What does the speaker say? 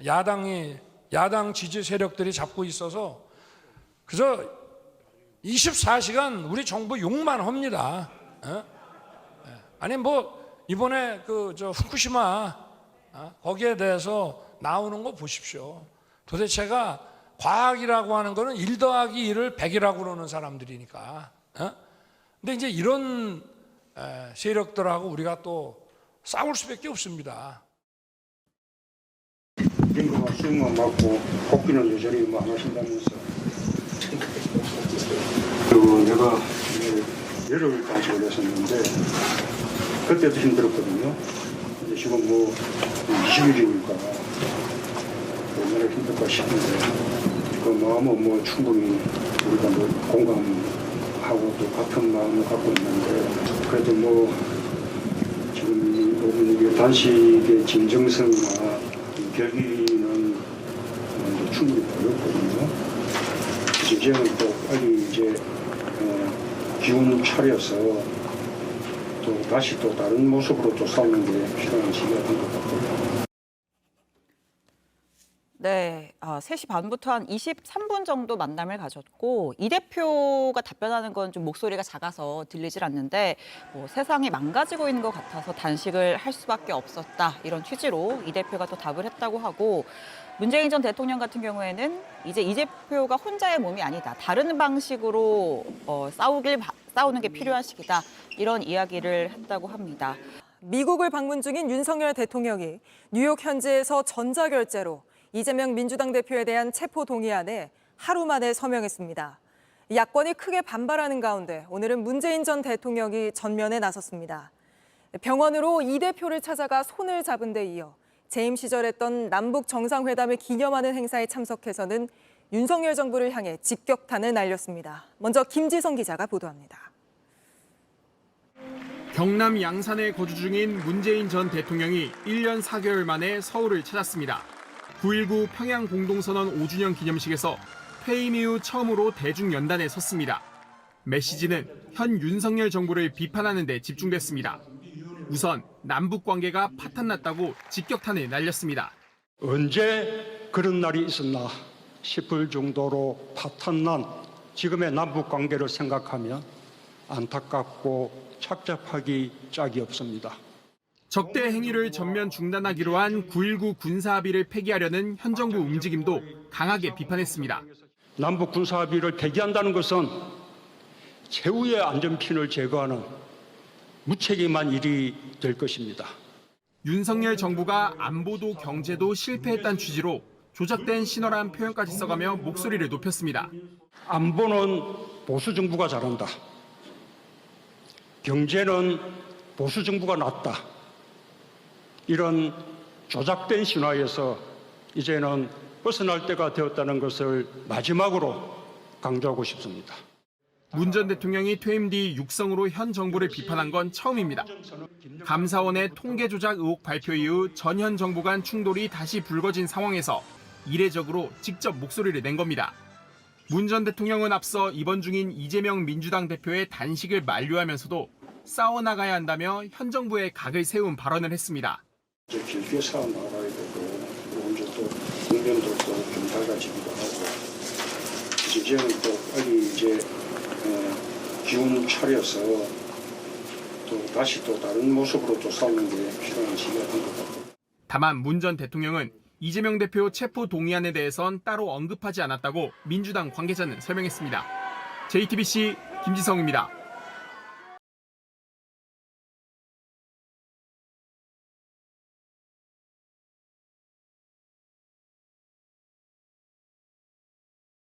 야당 지지 세력들이 잡고 있어서 그래서 24시간 우리 정부 욕만 합니다. 아니 뭐 이번에 후쿠시마 거기에 대해서 나오는 거 보십시오. 도대체가 과학이라고 하는 거는 1 더하기 1을 100이라고 그러는 사람들이니까. 근데 이제 이런 세력들하고 우리가 또 싸울 수밖에 없습니다. 링거가 수영만 맞고 복귀는 여전히 뭐 안 하신다면서. 그리고 내가 열흘까지 걸렸었는데 그때도 힘들었거든요. 근데 지금 뭐 20일이니까 얼마나 힘들까 싶은데 그 마음은 뭐 충분히 우리가 뭐 공감하고 또 같은 마음을 갖고 있는데 그래도 뭐 지금 이게 단식의 진정성이나 결기는 충분히 보였거든요. 이제는 또 빨리 이제 기운을 차려서 또 다시 또 다른 모습으로 또 싸우는 게 필요한 시기가 된 것 같고요. 네, 3시 반부터 한 23분 정도 만남을 가졌고 이 대표가 답변하는 건 좀 목소리가 작아서 들리질 않는데 뭐 세상이 망가지고 있는 것 같아서 단식을 할 수밖에 없었다 이런 취지로 이 대표가 또 답을 했다고 하고 문재인 전 대통령 같은 경우에는 이제 이 대표가 혼자의 몸이 아니다. 다른 방식으로 싸우는 게 필요한 시기다. 이런 이야기를 했다고 합니다. 미국을 방문 중인 윤석열 대통령이 뉴욕 현지에서 전자결제로 이재명 민주당 대표에 대한 체포 동의안에 하루 만에 서명했습니다. 야권이 크게 반발하는 가운데 오늘은 문재인 전 대통령이 전면에 나섰습니다. 병원으로 이 대표를 찾아가 손을 잡은 데 이어 재임 시절 했던 남북 정상회담을 기념하는 행사에 참석해서는 윤석열 정부를 향해 직격탄을 날렸습니다. 먼저 김지성 기자가 보도합니다. 경남 양산에 거주 중인 문재인 전 대통령이 1년 4개월 만에 서울을 찾았습니다. 9.19 평양 공동선언 5주년 기념식에서 퇴임 이후 처음으로 대중연단에 섰습니다. 메시지는 현 윤석열 정부를 비판하는 데 집중됐습니다. 우선 남북 관계가 파탄났다고 직격탄을 날렸습니다. 언제 그런 날이 있었나 싶을 정도로 파탄난 지금의 남북 관계를 생각하면 안타깝고 착잡하기 짝이 없습니다. 적대 행위를 전면 중단하기로 한 9.19 군사합의를 폐기하려는 현 정부 움직임도 강하게 비판했습니다. 남북 군사합의를 폐기한다는 것은 최후의 안전핀을 제거하는 무책임한 일이 될 것입니다. 윤석열 정부가 안보도 경제도 실패했다는 취지로 조작된 신어란 표현까지 써가며 목소리를 높였습니다. 안보는 보수 정부가 잘한다. 경제는 보수 정부가 낫다. 이런 조작된 신화에서 이제는 벗어날 때가 되었다는 것을 마지막으로 강조하고 싶습니다. 문 전 대통령이 퇴임 뒤 육성으로 현 정부를 비판한 건 처음입니다. 감사원의 통계 조작 의혹 발표 이후 전현 정부 간 충돌이 다시 불거진 상황에서 이례적으로 직접 목소리를 낸 겁니다. 문 전 대통령은 앞서 입원 중인 이재명 민주당 대표의 단식을 만류하면서도 싸워나가야 한다며 현 정부에 각을 세운 발언을 했습니다. 이제 길게 싸워나가야 되고 그리고 이제 또 국면도 또 좀 달라지기도 하고 이제는 또 빨리 이제 기운을 차려서 또 다시 또 다른 모습으로 또 싸우는 게 필요한 시기가 된 것 같고. 다만 문 전 대통령은 이재명 대표 체포 동의안에 대해선 따로 언급하지 않았다고 민주당 관계자는 설명했습니다. JTBC 김지성입니다.